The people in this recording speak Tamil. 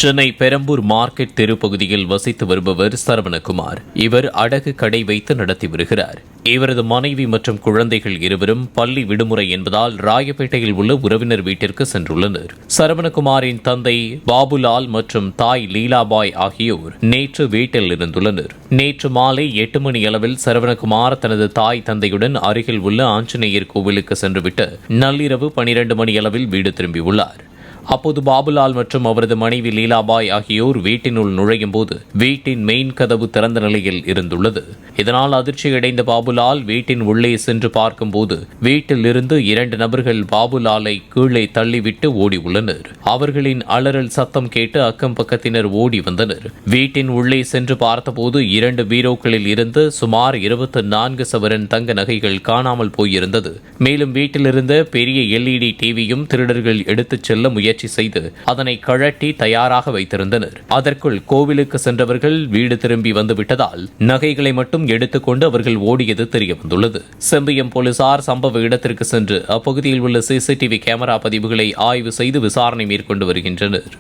சென்னை பெரம்பூர் மார்க்கெட் தெரு பகுதியில் வசித்து வருபவர் சரவணகுமார். இவர் அடகு கடை வைத்து நடத்தி வருகிறார். இவரது மனைவி மற்றும் குழந்தைகள் இருவரும் பள்ளி விடுமுறை என்பதால் ராயப்பேட்டையில் உள்ள உறவினர் வீட்டிற்கு சென்றுள்ளனர். சரவணகுமாரின் தந்தை பாபுலால் மற்றும் தாய் லீலாபாய் ஆகியோர் நேற்று வீட்டில் இருந்துள்ளனர். நேற்று மாலை 8 மணி அளவில் சரவணகுமார் தனது தாய் தந்தையுடன் அருகில் உள்ள ஆஞ்சநேயர் கோவிலுக்கு சென்றுவிட்டு நள்ளிரவு 12 மணி அளவில் வீடு திரும்பியுள்ளார். அப்போது பாபுலால் மற்றும் அவரது மனைவி லீலாபாய் ஆகியோர் வீட்டினுள் நுழையும் போது வீட்டின் மெயின் கதவு திறந்த நிலையில் இருந்துள்ளது. இதனால் அதிர்ச்சியடைந்த பாபுலால் வீட்டின் உள்ளே சென்று பார்க்கும்போது வீட்டில் இருந்து 2 நபர்கள் பாபுலாலை கீழே தள்ளிவிட்டு ஓடி உள்ளனர். அவர்களின் அலறல் சத்தம் கேட்டு அக்கம் பக்கத்தினர் ஓடி வந்தனர். வீட்டின் உள்ளே சென்று பார்த்தபோது 2 பீரோக்களில் இருந்து சுமார் 24 சவரன் தங்க நகைகள் காணாமல் போயிருந்தது. மேலும் வீட்டிலிருந்த பெரிய LED டிவியும் திருடர்கள் எடுத்துச் செல்ல முயற்சி செய்து அதனை கழட்டி தயாராக வைத்திருந்தனர். அதற்குள் கோவிலுக்கு சென்றவர்கள் வீடு திரும்பி வந்துவிட்டதால் நகைகளை மட்டும் எடுத்துக்கொண்டு அவர்கள் ஓடியது தெரியவந்துள்ளது. செம்பியம் போலீசார் சம்பவ இடத்திற்கு சென்று அப்பகுதியில் உள்ள CCTV கேமரா பதிவுகளை ஆய்வு செய்து விசாரணை மேற்கொண்டு வருகின்றனர்.